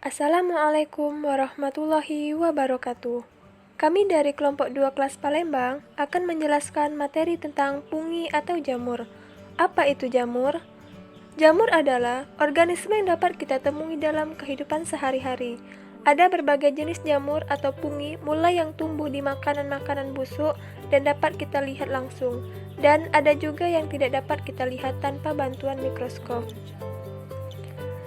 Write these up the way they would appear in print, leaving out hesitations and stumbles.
Assalamualaikum warahmatullahi wabarakatuh. Kami dari kelompok 2 kelas Palembang akan menjelaskan materi tentang fungi atau jamur. Apa itu jamur? Jamur adalah organisme yang dapat kita temui dalam kehidupan sehari-hari. Ada berbagai jenis jamur atau fungi, mulai yang tumbuh di makanan-makanan busuk dan dapat kita lihat langsung, dan ada juga yang tidak dapat kita lihat tanpa bantuan mikroskop.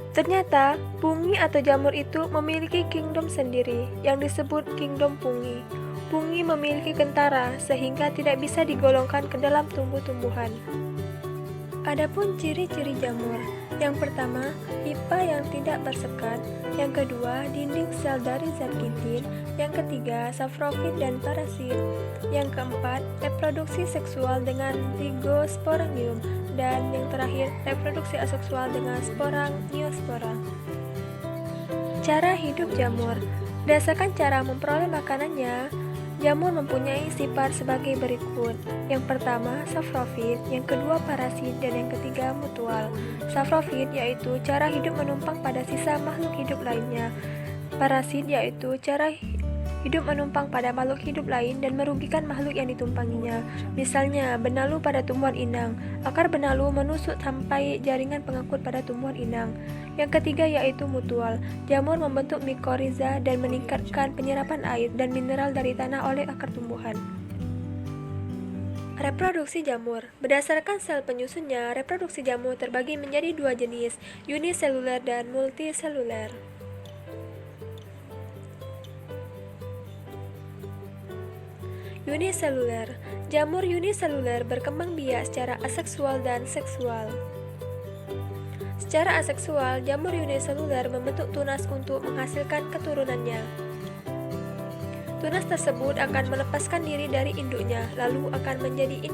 Ternyata, fungi atau jamur itu memiliki kingdom sendiri, yang disebut kingdom fungi. Fungi memiliki kentara, sehingga tidak bisa digolongkan ke dalam tumbuh-tumbuhan. Adapun ciri-ciri jamur, yang pertama, hifa yang tidak bersekat, yang kedua, dinding sel dari zat kitin, yang ketiga, saprofit dan parasit, yang keempat, reproduksi seksual dengan zigosporangium, dan yang terakhir, reproduksi aseksual dengan spora neospora. Cara hidup jamur. Berdasarkan cara memperoleh makanannya, jamur mempunyai sifat sebagai berikut. Yang pertama, saprofit, yang kedua parasit, dan yang ketiga mutual. Saprofit yaitu cara hidup menumpang pada sisa makhluk hidup lainnya. Parasit yaitu cara hidup menumpang pada makhluk hidup lain dan merugikan makhluk yang ditumpanginya. Misalnya, benalu pada tumbuhan inang. Akar benalu menusuk sampai jaringan pengangkut pada tumbuhan inang. Yang ketiga yaitu mutual. Jamur membentuk mikoriza dan meningkatkan penyerapan air dan mineral dari tanah oleh akar tumbuhan. Reproduksi jamur. Berdasarkan sel penyusunnya, reproduksi jamur terbagi menjadi dua jenis, uniseluler dan multiseluler. Uniseluler. Jamur uniseluler berkembang biak secara aseksual dan seksual. Secara aseksual, jamur uniseluler membentuk tunas untuk menghasilkan keturunannya. Tunas tersebut akan melepaskan diri dari induknya, lalu akan menjadi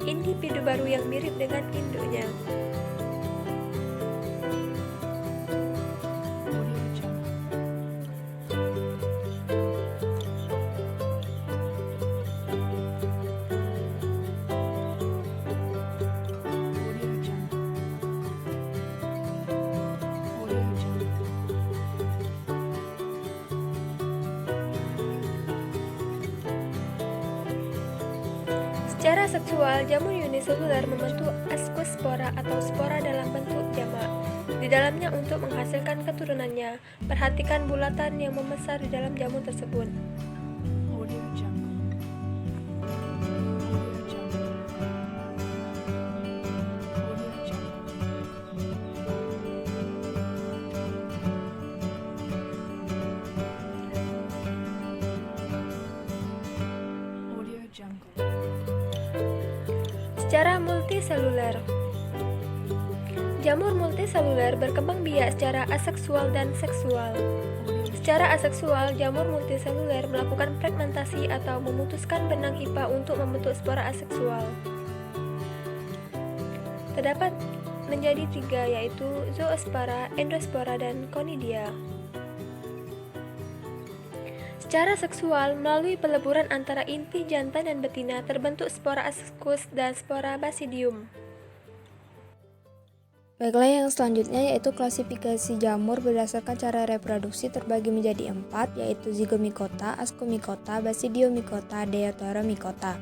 individu baru yang mirip dengan induknya. Secara seksual, jamur uniseluler membentuk ascospora atau spora dalam bentuk jamak di dalamnya untuk menghasilkan keturunannya. Perhatikan bulatan yang membesar di dalam jamur tersebut. Secara multiseluler. Jamur multiseluler berkembang biak secara aseksual dan seksual. Secara aseksual, jamur multiseluler melakukan fragmentasi atau memutuskan benang hifa untuk membentuk spora aseksual. Terdapat menjadi tiga, yaitu zoospora, endospora, dan conidia. Secara seksual, melalui peleburan antara inti jantan dan betina terbentuk spora ascus dan spora basidium. Baiklah, yang selanjutnya yaitu klasifikasi jamur berdasarkan cara reproduksi terbagi menjadi 4, yaitu zygomicota, ascomycota, basidiomycota, deuteromycota.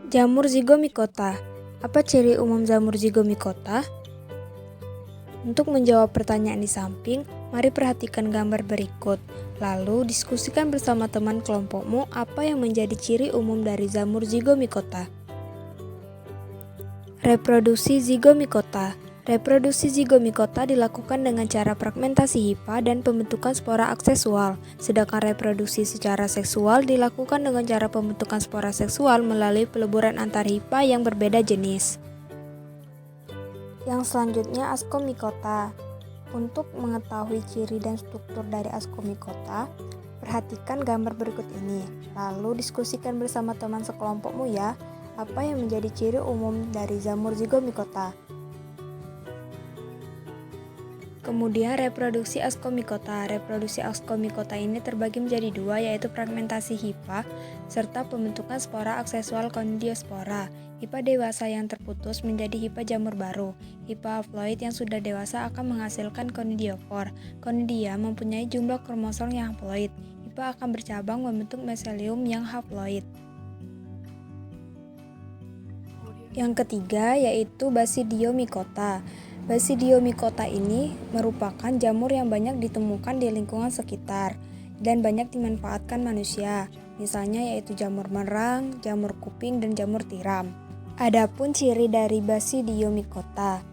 Jamur zygomicota. Apa ciri umum jamur zygomicota? Untuk menjawab pertanyaan di samping, mari perhatikan gambar berikut. Lalu diskusikan bersama teman kelompokmu apa yang menjadi ciri umum dari jamur zygomicota. Reproduksi zygomicota. Reproduksi zygomicota dilakukan dengan cara fragmentasi hifa dan pembentukan spora aksesual, sedangkan reproduksi secara seksual dilakukan dengan cara pembentukan spora seksual melalui peleburan antar hifa yang berbeda jenis. Yang selanjutnya ascomycota. Untuk mengetahui ciri dan struktur dari ascomycota, perhatikan gambar berikut ini. Lalu diskusikan bersama teman sekelompokmu ya, apa yang menjadi ciri umum dari jamur zygomicota. Kemudian reproduksi ascomycota. Reproduksi ascomycota ini terbagi menjadi dua, yaitu fragmentasi hifa serta pembentukan spora aksesual conidiospora. Hifa dewasa yang terputus menjadi hifa jamur baru. Hifa haploid yang sudah dewasa akan menghasilkan conidiofor. Conidia mempunyai jumlah kromosom yang haploid. Hifa akan bercabang membentuk meselium yang haploid. Yang ketiga yaitu Basidiomycota. Basidiomycota ini merupakan jamur yang banyak ditemukan di lingkungan sekitar dan banyak dimanfaatkan manusia, misalnya yaitu jamur merang, jamur kuping, dan jamur tiram. Adapun ciri dari Basidiomycota,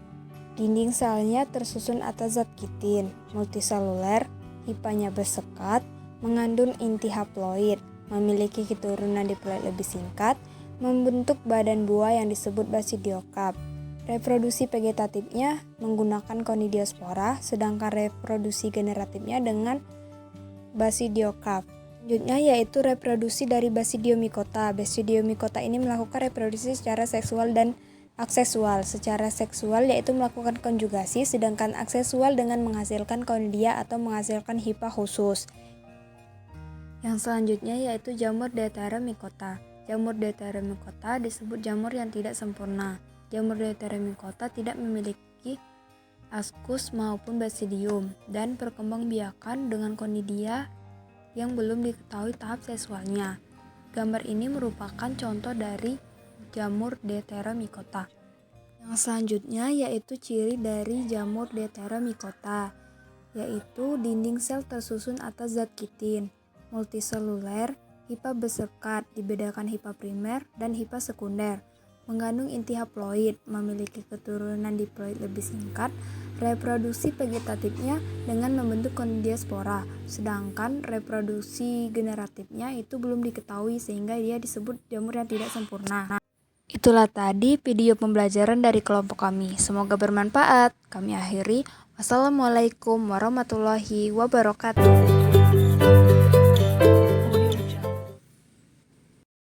dinding selnya tersusun atas zat kitin, multiseluler, hifanya bersekat, mengandung inti haploid, memiliki keturunan diploid lebih singkat, membentuk badan buah yang disebut basidiokarp. Reproduksi vegetatifnya menggunakan conidiospora, sedangkan reproduksi generatifnya dengan basidiokarp. Selanjutnya yaitu reproduksi dari Basidiomycota. Basidiomycota ini melakukan reproduksi secara seksual dan aksesual. Secara seksual yaitu melakukan konjugasi, sedangkan aksesual dengan menghasilkan conidia atau menghasilkan hifa khusus. Yang selanjutnya yaitu jamur Deuteromycota. Jamur Deuteromycota disebut jamur yang tidak sempurna. Jamur Deuteromycota tidak memiliki ascus maupun basidium dan perkembangbiakan dengan conidia yang belum diketahui tahap seksualnya. Gambar ini merupakan contoh dari jamur Deuteromycota. Yang selanjutnya yaitu ciri dari jamur Deuteromycota, yaitu dinding sel tersusun atas zat kitin, multiseluler, hifa bersekat, dibedakan hifa primer dan hifa sekunder, mengandung inti haploid, memiliki keturunan diploid lebih singkat, reproduksi vegetatifnya dengan membentuk conidiospora, sedangkan reproduksi generatifnya itu belum diketahui sehingga dia disebut jamur yang tidak sempurna. Itulah tadi video pembelajaran dari kelompok kami. Semoga bermanfaat. Kami akhiri. Wassalamualaikum warahmatullahi wabarakatuh.